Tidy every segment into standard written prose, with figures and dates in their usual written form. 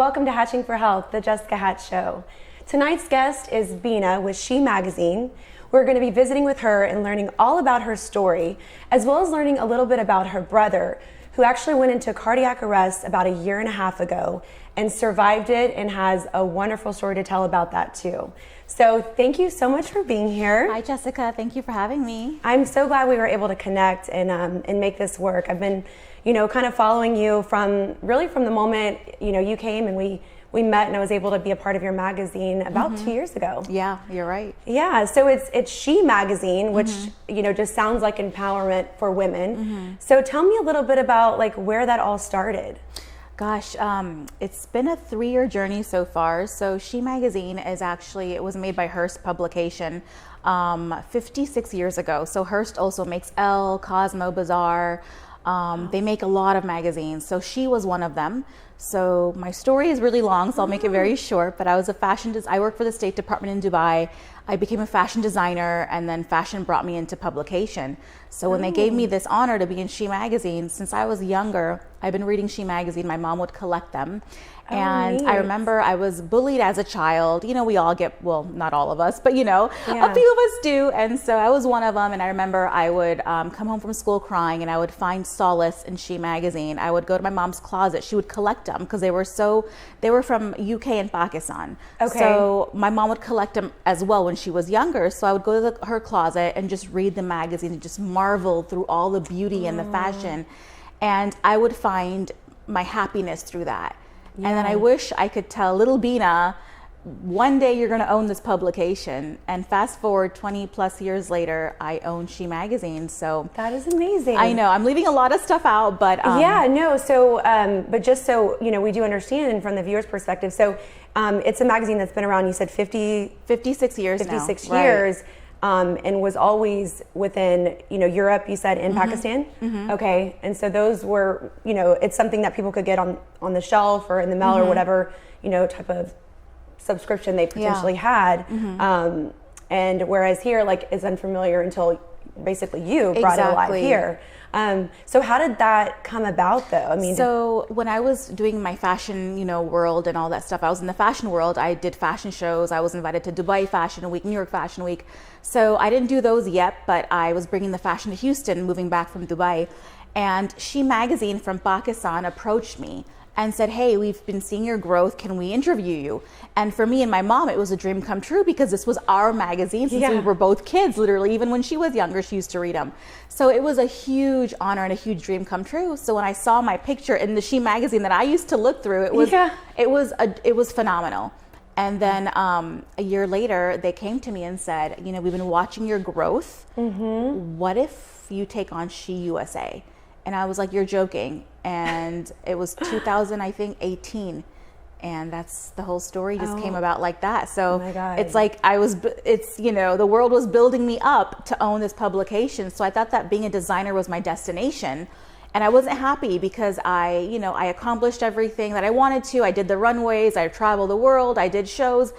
welcome to Hatching for Health, the Jessica Hatch Show. Tonight's guest is Beena with She Magazine. We're going to be visiting with her and learning all about her story, as well as learning a little bit about her brother, who actually went into cardiac arrest about a year and a half ago and survived it and has a wonderful story to tell about that too. So thank you so much for being here. Hi, Jessica. Thank you for having me. I'm so glad we were able to connect and make this work. I've been, kind of following you from the moment, you came and we met and I was able to be a part of your magazine about 2 years ago. Yeah, you're right. Yeah, so it's She Magazine, which, just sounds like empowerment for women. So tell me a little bit about where that all started. Gosh, it's been a 3-year journey so far. So She Magazine it was made by Hearst Publication 56 years ago. So Hearst also makes Elle, Cosmo, Bazaar. They make a lot of magazines. So She was one of them. So my story is really long, so I'll make it very short, but I was I worked for the State Department in Dubai. I became a fashion designer, and then fashion brought me into publication. So when they gave me this honor to be in She Magazine, since I was younger, I've been reading She Magazine. My mom would collect them. And I remember I was bullied as a child. We all get, well, not all of us, but a few of us do. And so I was one of them. And I remember I would come home from school crying and I would find solace in She Magazine. I would go to my mom's closet. She would collect them because they were from UK and Pakistan. Okay. So my mom would collect them as well when she was younger. So I would go to her closet and just read the magazine and just marvel through all the beauty and the fashion. And I would find my happiness through that. And then I wish I could tell little Beena, one day you're going to own this publication. And fast forward 20 plus years later, I own She Magazine. So that is amazing. I know I'm leaving a lot of stuff out, but but just so we do understand from the viewer's perspective. So it's a magazine that's been around. You said 56 years. 56 now. years. Right. And was always within, Europe, you said, in Pakistan? Okay, and so those were, it's something that people could get on the shelf or in the mail or whatever, type of subscription they potentially had. And whereas here, is unfamiliar until basically you brought it alive here. So how did that come about though? So when I was doing my fashion, world and all that stuff, I was in the fashion world. I did fashion shows. I was invited to Dubai Fashion Week, New York Fashion Week. So I didn't do those yet, but I was bringing the fashion to Houston, moving back from Dubai. And She Magazine from Pakistan approached me and said, hey, we've been seeing your growth. Can we interview you? And for me and my mom, it was a dream come true because this was our magazine since we were both kids, literally. Even when she was younger, she used to read them. So it was a huge honor and a huge dream come true. So when I saw my picture in the She Magazine that I used to look through, it was phenomenal. And then a year later, they came to me and said, we've been watching your growth. What if you take on She USA? And I was like, you're joking. And it was 2018. And that's the whole story just came about like that. So it's like the world was building me up to own this publication. So I thought that being a designer was my destination. And I wasn't happy because I accomplished everything that I wanted to. I did the runways, I traveled the world, I did shows.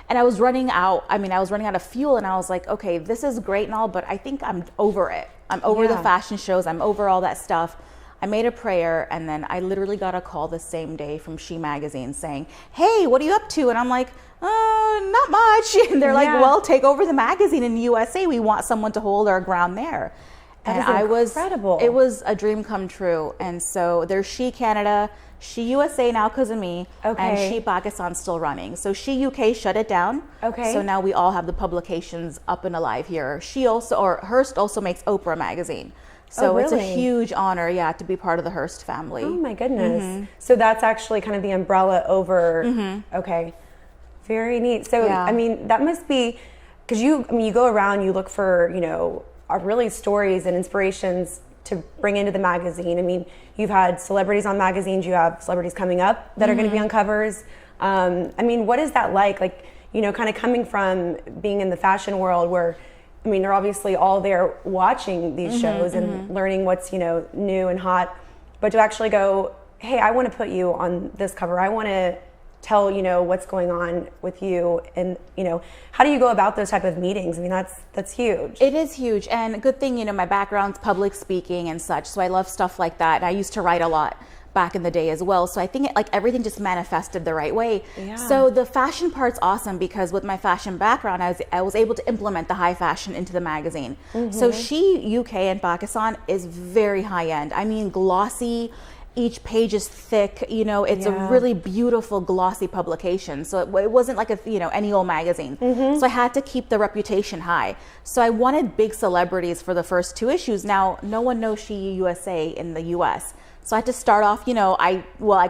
And I was running out. I was running out of fuel, and I was like, okay, this is great and all, but I think I'm over it. I'm over the fashion shows. I'm over all that stuff. I made a prayer, and then I literally got a call the same day from She Magazine saying, hey, what are you up to? And I'm like, not much. And they're like, well, take over the magazine in the USA. We want someone to hold our ground there. That is incredible. It was a dream come true. And so there's She Canada, She USA now because of me, and She Pakistan still running. So She UK shut it down. Okay. So now we all have the publications up and alive here. Hearst also makes Oprah magazine. So it's a huge honor, to be part of the Hearst family. Oh my goodness. So that's actually kind of the umbrella over, okay. Very neat. So, that must be, because you go around, you look for, really stories and inspirations to bring into the magazine. You've had celebrities on magazines, you have celebrities coming up that are going to be on covers. What is that like? Kind of coming from being in the fashion world where, they're obviously all there watching these shows and learning what's, new and hot, but to actually go, hey, I want to put you on this cover. I want to tell, what's going on with you. And, how do you go about those type of meetings? That's huge. It is huge. And a good thing, my background's public speaking and such. So I love stuff like that. And I used to write a lot. back in the day as well. So I think everything just manifested the right way. Yeah. So the fashion part's awesome because with my fashion background, I was able to implement the high fashion into the magazine. So She UK and Pakistan is very high end. I mean, glossy. Each page is thick, it's a really beautiful glossy publication. So it wasn't like any old magazine. So I had to keep the reputation high. So I wanted big celebrities for the first 2 issues. Now, no one knows She USA in the US. So I had to start off, I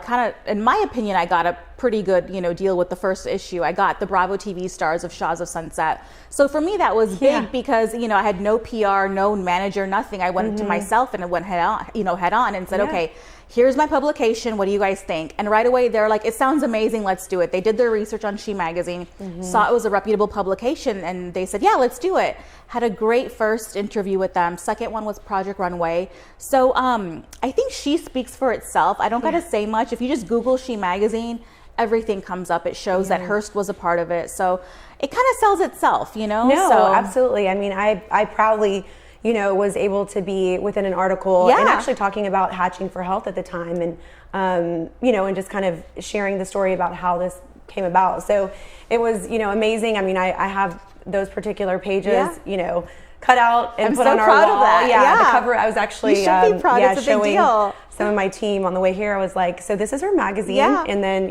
kind of, in my opinion, I got a pretty good, deal with the first issue. I got the Bravo TV stars of Shahs of Sunset. So for me, that was big because, I had no PR, no manager, nothing. I went to myself and I went head on and said, okay, here's my publication. What do you guys think? And right away, they're like, it sounds amazing. Let's do it. They did their research on She Magazine, saw it was a reputable publication, and they said, yeah, let's do it. Had a great first interview with them. Second one was Project Runway. So I think She speaks for itself. I don't got to say much. If you just Google She Magazine, everything comes up. It shows that Hearst was a part of it. So it kind of sells itself, No, absolutely. I mean, I proudly was able to be within an article and actually talking about Hatching for Health at the time and, and just kind of sharing the story about how this came about. So it was, amazing. I mean, I have those particular pages, cut out and put on our wall. Of that. Yeah, the cover, I was actually you should be proud. It's a big deal. Some of my team on the way here, I was like, so this is her magazine. And then,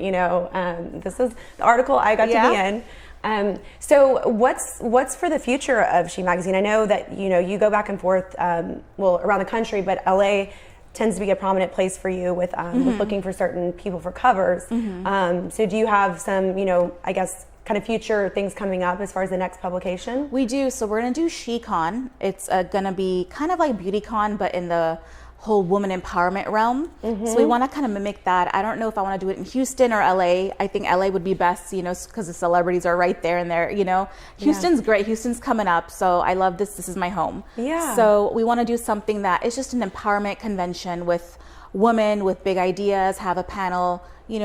this is the article I got to be in. So what's for the future of She Magazine? I know that, you go back and forth, around the country, but LA tends to be a prominent place for you with looking for certain people for covers. So do you have some, I guess, kind of future things coming up as far as the next publication? We do. So we're going to do SheCon. It's going to be kind of like BeautyCon, but in the whole woman empowerment realm. So we want to kind of mimic that. I don't know if I want to do it in Houston or LA. I think LA would be best, because the celebrities are right there and there, Houston's great. Houston's coming up. So I love this. This is my home. Yeah. So we want to do something that is just an empowerment convention with women with big ideas, have a panel,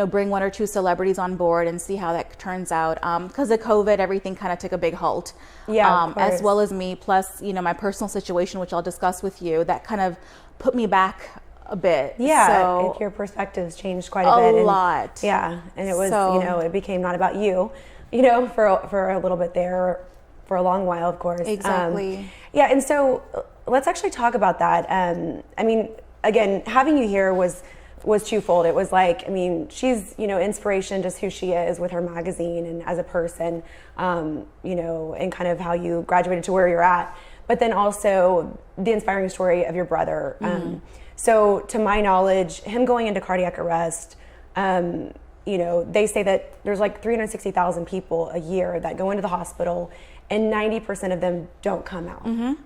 bring 1 or 2 celebrities on board and see how that turns out. Because of COVID, everything kind of took a big halt. As well as me, plus, my personal situation, which I'll discuss with you, that kind of put me back a bit. Yeah, so, your perspectives changed quite a bit. A lot. Yeah, and it was, it became not about you, for a little bit there, for a long while, of course. Exactly. And so let's actually talk about that. I mean, again, having you here was twofold. It was like, I mean, she's, inspiration, just who she is with her magazine and as a person, and kind of how you graduated to where you're at. But then also the inspiring story of your brother. So to my knowledge, him going into cardiac arrest, they say that there's like 360,000 people a year that go into the hospital and 90% of them don't come out.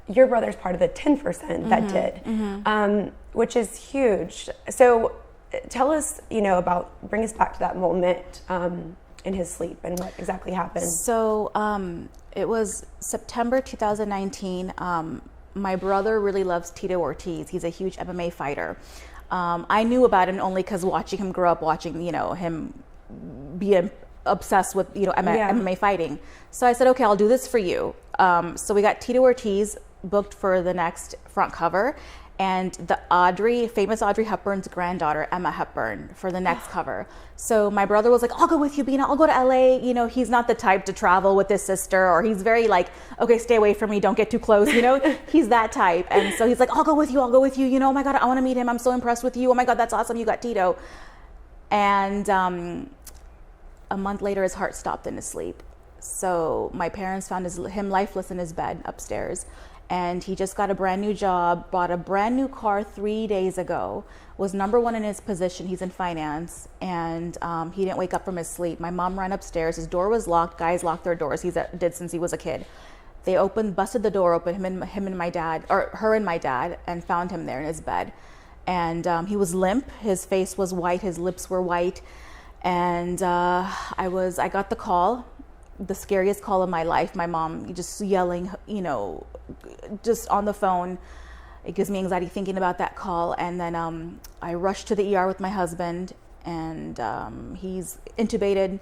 Your brother's part of the 10% that did, which is huge. So tell us, bring us back to that moment in his sleep and what exactly happened. So it was September 2019. My brother really loves Tito Ortiz. He's a huge MMA fighter. I knew about him only because watching him grow up, watching, him be obsessed with, MMA fighting. So I said, okay, I'll do this for you. So we got Tito Ortiz booked for the next front cover, and the famous Audrey Hepburn's granddaughter, Emma Hepburn, for the next cover. So my brother was like, I'll go with you, Beena. I'll go to LA. He's not the type to travel with his sister, or he's very like, okay, stay away from me. Don't get too close. He's that type. And so he's like, I'll go with you. Oh my God, I want to meet him. I'm so impressed with you. Oh my God, that's awesome. You got Tito. And a month later, his heart stopped in his sleep. So my parents found him lifeless in his bed upstairs. And he just got a brand new job, bought a brand new car 3 days ago, was number 1 in his position. He's in finance, and he didn't wake up from his sleep. My mom ran upstairs. His door was locked. Guys lock their doors. He did since he was a kid. They busted the door open, him and my dad, or her and my dad, and found him there in his bed. And he was limp. His face was white. His lips were white. And I got the call, the scariest call of my life. My mom just yelling, just on the phone. It gives me anxiety thinking about that call. And then I rushed to the ER with my husband, and he's intubated.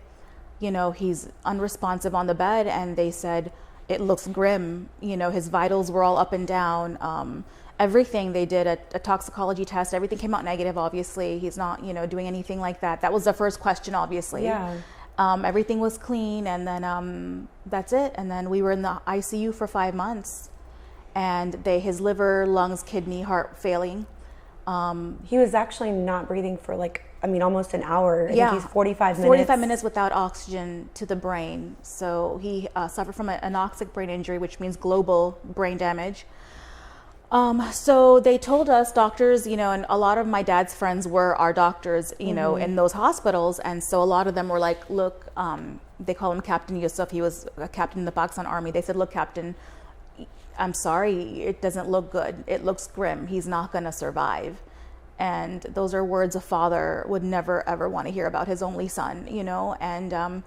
He's unresponsive on the bed, and they said it looks grim. His vitals were all up and down. everything. They did a toxicology test. Everything came out negative, obviously. He's not, doing anything like that. That was the first question, obviously. Yeah. Everything was clean, and then that's it. And then we were in the ICU for 5 months, and his liver, lungs, kidney, heart failing. He was actually not breathing for almost an hour. I think he's 45 minutes. 45 minutes without oxygen to the brain. So he suffered from an anoxic brain injury, which means global brain damage. So they told us, doctors, and a lot of my dad's friends were our doctors, in those hospitals. And so a lot of them were like, look, they call him Captain Yosef. He was a captain in the Pakistan Army. They said, look, Captain, I'm sorry, it doesn't look good. It looks grim. He's not going to survive. And those are words a father would never, ever want to hear about his only son, And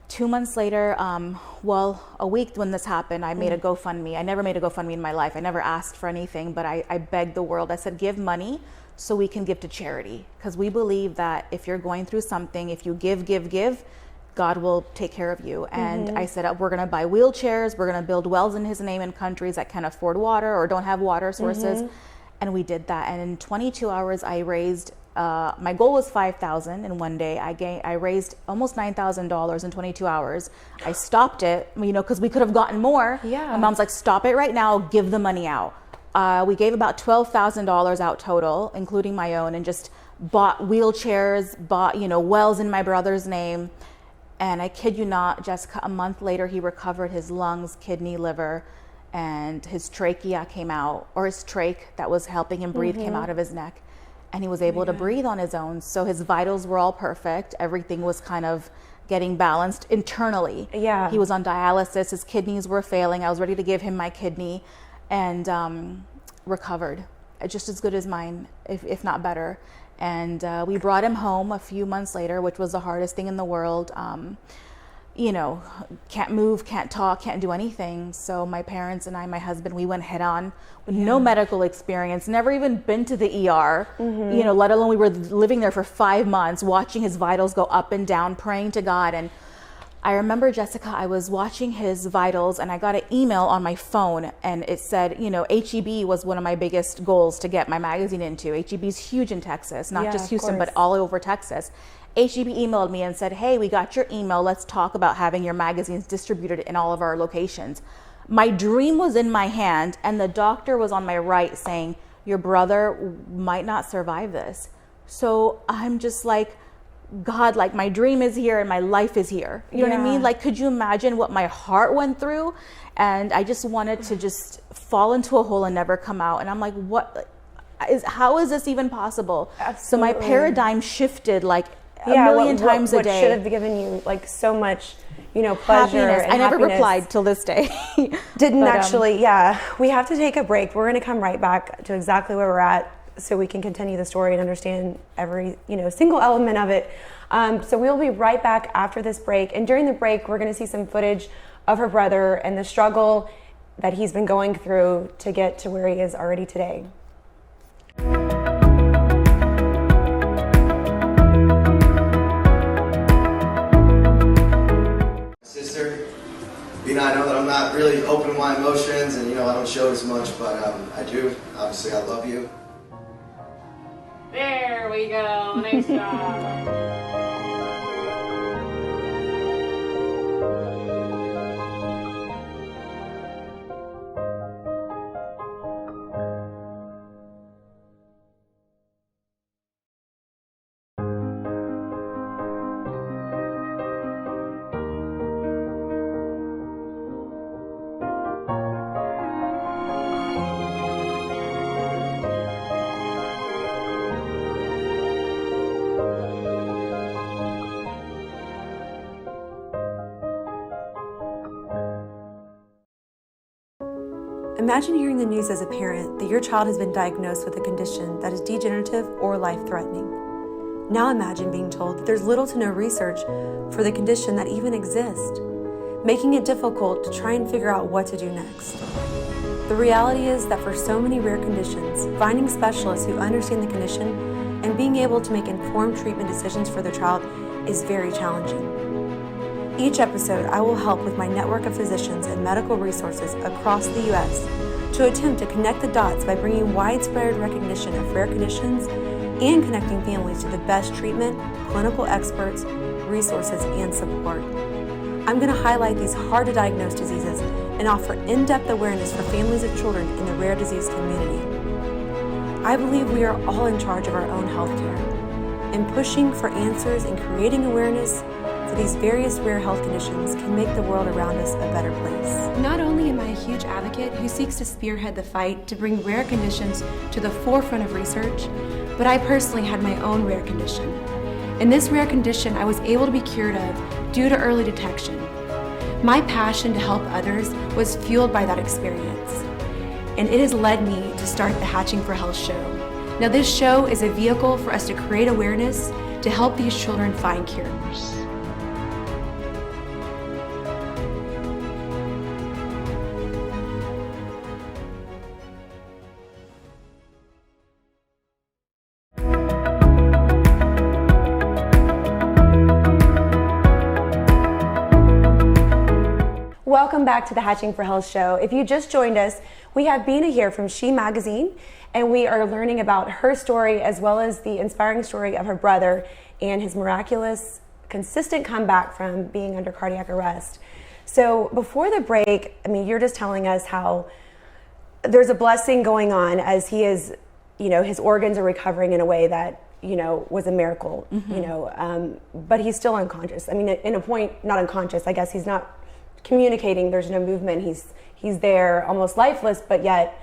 2 months later, a week when this happened, I made a GoFundMe. I never made a GoFundMe in my life. I never asked for anything, but I begged the world. I said, give money so we can give to charity. Because we believe that if you're going through something, if you give, God will take care of you. And I said, we're going to buy wheelchairs. We're going to build wells in his name in countries that can't afford water or don't have water sources. And we did that. And in 22 hours, I raised, my goal was $5,000 in one day. I raised almost $9,000 in 22 hours. I stopped it, because we could have gotten more. Yeah. My mom's like, stop it right now, give the money out. We gave about $12,000 out total, including my own, and just bought wheelchairs, bought, wells in my brother's name. And I kid you not, Jessica, a month later, he recovered his lungs, kidney, liver, and his trachea came out, or his trach that was helping him breathe came out of his neck. And he was able to breathe on his own. So his vitals were all perfect. Everything was kind of getting balanced internally. Yeah. He was on dialysis. His kidneys were failing. I was ready to give him my kidney, and recovered just as good as mine, if not better. And we brought him home a few months later, which was the hardest thing in the world. Can't move, can't talk, can't do anything. So my parents and my husband, we went head on with no medical experience, never even been to the ER, let alone we were living there for 5 months, watching his vitals go up and down, praying to God. And I remember, Jessica, I was watching his vitals and I got an email on my phone, and it said, HEB was one of my biggest goals to get my magazine into. HEB is huge in Texas, not just Houston, but all over Texas. HEB emailed me and said, hey, we got your email. Let's talk about having your magazines distributed in all of our locations. My dream was in my hand, and the doctor was on my right saying, your brother might not survive this. So I'm just like, God, like my dream is here and my life is here. You know what I mean? Like, could you imagine what my heart went through? And I just wanted to just fall into a hole and never come out. And I'm like, how is this even possible? Absolutely. So my paradigm shifted like a million times a day. What should have given you like so much, pleasure happiness. and I never happiness. Replied till this day. Didn't actually. We have to take a break. We're going to come right back to exactly where we're at, so we can continue the story and understand every, single element of it. So we'll be right back after this break. And during the break, we're going to see some footage of her brother and the struggle that he's been going through to get to where he is already today. Sister, Beena, I know that I'm not really open with my emotions, and I don't show as much, but I do. Obviously, I love you. There we go. Nice job. Imagine hearing the news as a parent that your child has been diagnosed with a condition that is degenerative or life-threatening. Now imagine being told that there's little to no research for the condition that even exists, making it difficult to try and figure out what to do next. The reality is that for so many rare conditions, finding specialists who understand the condition and being able to make informed treatment decisions for their child is very challenging. Each episode, I will help with my network of physicians and medical resources across the U.S. to attempt to connect the dots by bringing widespread recognition of rare conditions and connecting families to the best treatment, clinical experts, resources, and support. I'm going to highlight these hard-to-diagnose diseases and offer in-depth awareness for families of children in the rare disease community. I believe we are all in charge of our own healthcare, and pushing for answers and creating awareness for these various rare health conditions can make the world around us a better place. Not only am I a huge advocate who seeks to spearhead the fight to bring rare conditions to the forefront of research, but I personally had my own rare condition. In this rare condition, I was able to be cured of due to early detection. My passion to help others was fueled by that experience, and it has led me to start the Hatching for Health show. Now, this show is a vehicle for us to create awareness to help these children find cures. Welcome back to the Hatching for Health show. If you just joined us, we have Beena here from She Magazine, and we are learning about her story as well as the inspiring story of her brother and his miraculous, consistent comeback from being under cardiac arrest. So before the break, I mean, you're just telling us how there's a blessing going on as he is, his organs are recovering in a way that, was a miracle, but he's still unconscious. I mean, in a point, not unconscious, I guess he's not communicating, there's no movement, he's there almost lifeless, but yet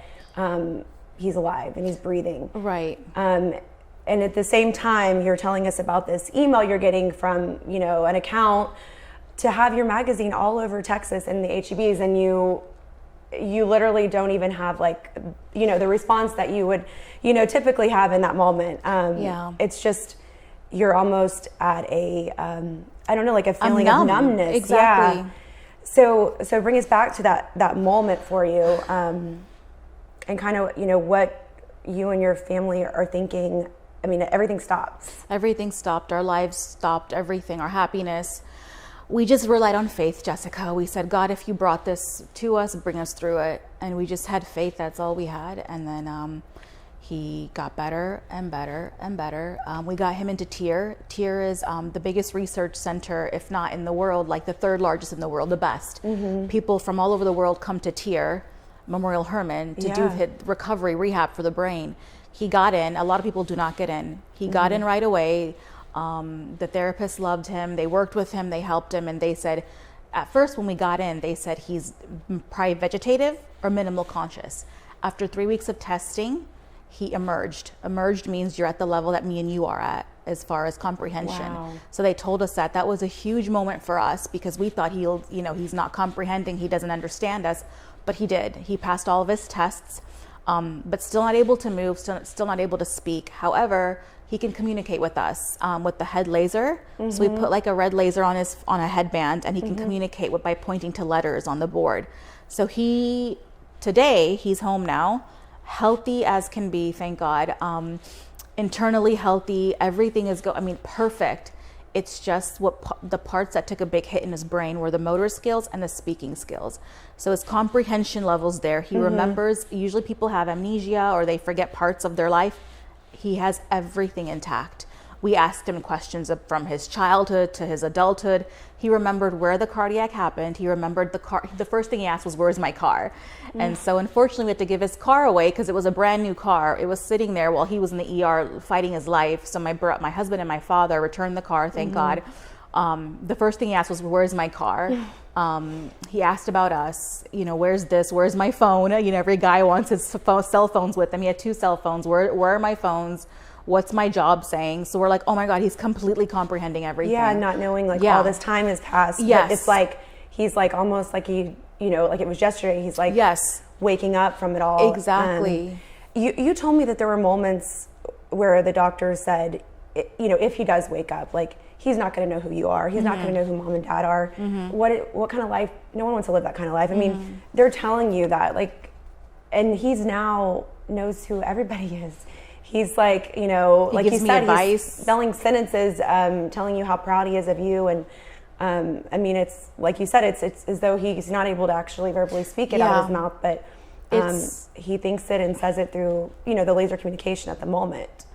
he's alive and he's breathing. Right. And at the same time, you're telling us about this email you're getting from, an account to have your magazine all over Texas and the HEBs, and you literally don't even have the response that you would, typically have in that moment. It's just, you're almost at a, like a feeling of numbness. Exactly. Yeah. So bring us back to that moment for you, and kind of, what you and your family are thinking. I mean, everything stops. Everything stopped. Our lives stopped. Everything, our happiness. We just relied on faith, Jessica. We said, God, if you brought this to us, bring us through it. And we just had faith. That's all we had. And then he got better and better and better. We got him into TIER. TIER is the biggest research center, if not in the world, like the third largest in the world, the best. Mm-hmm. People from all over the world come to TIER, Memorial Hermann, to do recovery, rehab for the brain. He got in. A lot of people do not get in. He got in right away. The therapists loved him. They worked with him. They helped him. And they said, at first when we got in, they said he's probably vegetative or minimal conscious. After 3 weeks of testing, he emerged. Emerged means you're at the level that me and you are at as far as comprehension. Wow. So they told us that was a huge moment for us because we thought he's not comprehending, he doesn't understand us, but he did. He passed all of his tests, but still not able to move, still not able to speak. However, he can communicate with us with the head laser. Mm-hmm. So we put like a red laser on a headband, and he can communicate by pointing to letters on the board. So today he's home now, healthy as can be, thank God. Internally healthy, everything is perfect. It's just the parts that took a big hit in his brain were the motor skills and the speaking skills. So his comprehension level's there. He remembers. Usually people have amnesia or they forget parts of their life. He has everything intact. We asked him questions from his childhood to his adulthood. He remembered where the cardiac happened. He remembered the car. The first thing he asked was, "Where's my car?" And so unfortunately we had to give his car away because it was a brand new car. It was sitting there while he was in the ER fighting his life. So my husband and my father returned the car, thank God. The first thing he asked was, "Where's my car?" He asked about us, where's this? Where's my phone? Every guy wants his cell phones with him. He had 2 cell phones. Where are my phones? What's my job saying? So we're like, oh my God, he's completely comprehending everything. Yeah, not knowing all this time has passed. Yes. But it's like, he's like almost like like it was yesterday. He's like waking up from it all. Exactly. You told me that there were moments where the doctor said, if he does wake up, like he's not going to know who you are. He's not going to know who mom and dad are. What kind of life? No one wants to live that kind of life. I mean, they're telling you that, and he's now knows who everybody is. He's like, like you said, he's spelling sentences, telling you how proud he is of you. And I mean, it's like you said, it's as though he's not able to actually verbally speak it out of his mouth, but He thinks it and says it through, the laser communication at the moment.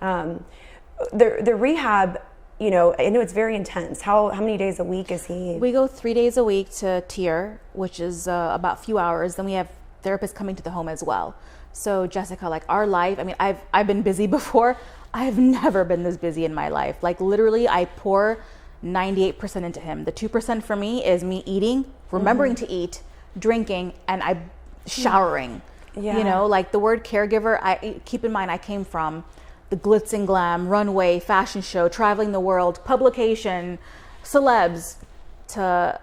The rehab, I know it's very intense. How many days a week is he? We go 3 days a week to Tier, which is about a few hours. Then we have therapists coming to the home as well. So Jessica, like our life, I mean, I've been busy before. I've never been this busy in my life. Like literally I pour 98% into him. The 2% for me is me eating, remembering to eat, drinking, and showering. Yeah. Like the word caregiver, I keep in mind I came from the glitz and glam, runway, fashion show, traveling the world, publication, celebs, to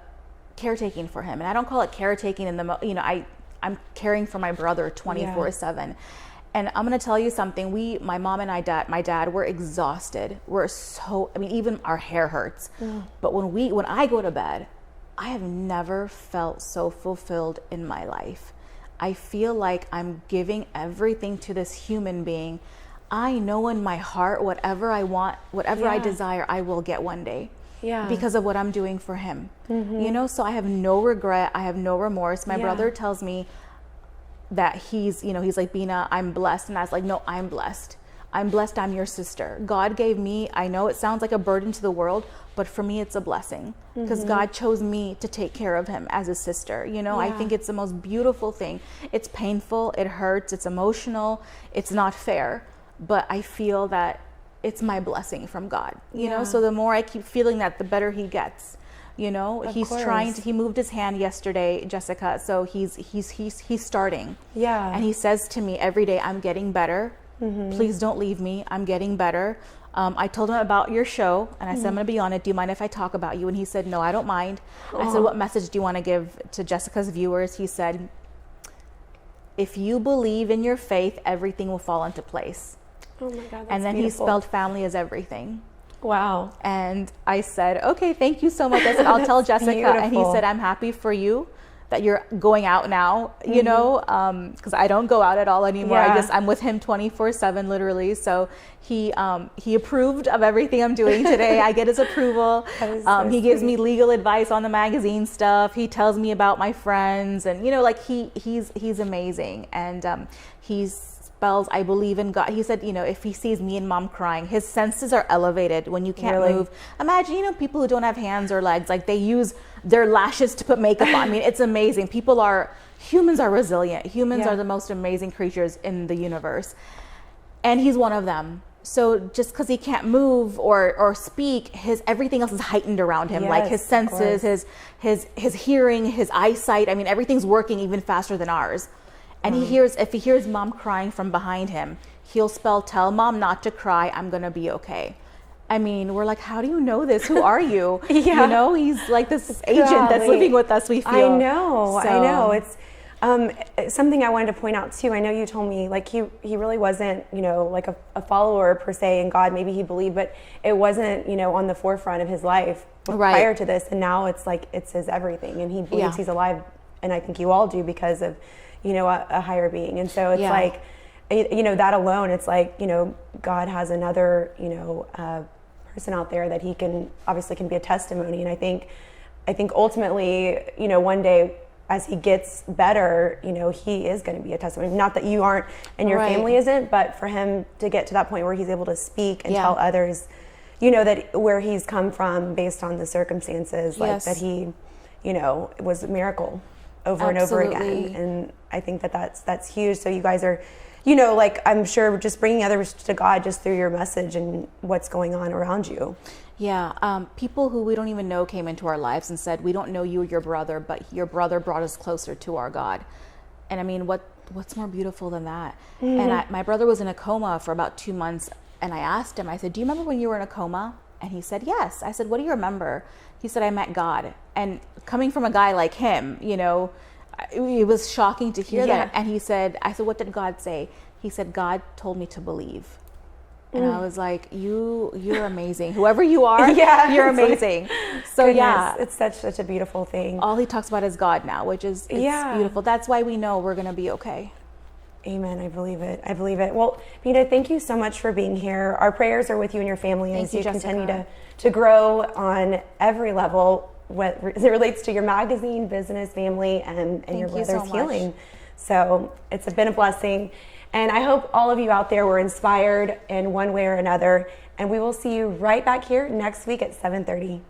caretaking for him. And I don't call it caretaking in the, I'm caring for my brother 24/7. And I'm going to tell you something. My mom and my dad, we're exhausted. Even our hair hurts. But when I go to bed, I have never felt so fulfilled in my life. I feel like I'm giving everything to this human being. I know in my heart, whatever I want, whatever I desire, I will get one day. Yeah. Because of what I'm doing for him. So I have no regret. I have no remorse. My brother tells me that he's like, Beena, I'm blessed. And I was like, no, I'm blessed. I'm blessed. I'm your sister. God gave me, I know it sounds like a burden to the world, but for me, it's a blessing because God chose me to take care of him as a sister. I think it's the most beautiful thing. It's painful. It hurts. It's emotional. It's not fair, but I feel that it's my blessing from God, so the more I keep feeling that, the better he gets. He moved his hand yesterday, Jessica. So he's starting. Yeah. And he says to me every day, I'm getting better. Please don't leave me. I'm getting better. I told him about your show and I said, I'm going to be on it. Do you mind if I talk about you? And he said, no, I don't mind. I said, what message do you want to give to Jessica's viewers? He said, if you believe in your faith, everything will fall into place. Oh my God, that's and then beautiful. He spelled family as everything. Wow. And I said, okay, thank you so much. I said, I'll tell Jessica. Beautiful. And he said, I'm happy for you that you're going out now, because I don't go out at all anymore. Yeah. I'm with him 24/7, literally. So he approved of everything I'm doing today. I get his approval. He gives me legal advice on the magazine stuff. He tells me about my friends, and he's amazing. And I believe in God. He said, if he sees me and mom crying, his senses are elevated when you can't move. Imagine, people who don't have hands or legs, like they use their lashes to put makeup on. I mean, it's amazing. Humans are resilient. Humans are the most amazing creatures in the universe. And he's one of them. So just because he can't move or speak, everything else is heightened around him. Yes, like his senses, his hearing, his eyesight. I mean, everything's working even faster than ours. And if he hears mom crying from behind him, he'll tell mom not to cry, I'm going to be okay. I mean, we're like, how do you know this? Who are you? He's like this agent that's living with us, we feel. I know. It's something I wanted to point out too. I know you told me like he really wasn't, like a follower per se in God. Maybe he believed, but it wasn't, on the forefront of his life prior to this. And now it's like, it's his everything. And he believes he's alive. And I think you all do because of, a higher being. And so it's like, that alone, it's like, God has another, person out there that he can be a testimony. And I think ultimately, one day as he gets better, he is going to be a testimony. Not that you aren't and your family isn't, but for him to get to that point where he's able to speak and tell others, that where he's come from based on the circumstances, like that he, it was a miracle over and over again. And I think that's huge. So you guys are, like I'm sure just bringing others to God just through your message and what's going on around you. Yeah. People who we don't even know came into our lives and said, we don't know you or your brother, but your brother brought us closer to our God. And I mean, what's more beautiful than that? And my brother was in a coma for about 2 months. And I asked him, I said, do you remember when you were in a coma? And he said, yes. I said, what do you remember? He said, I met God. And coming from a guy like him, it was shocking to hear that. And I said, what did God say? He said, God told me to believe. And I was like, you're amazing. Whoever you are, you're amazing. So goodness, it's such a beautiful thing. All he talks about is God now, which is beautiful. That's why we know we're going to be okay. Amen. I believe it. Well, Beena, thank you so much for being here. Our prayers are with you and your family as you continue to grow on every level, as it relates to your magazine, business, family, and your brother's healing. So it's been a blessing. And I hope all of you out there were inspired in one way or another. And we will see you right back here next week at 7:30.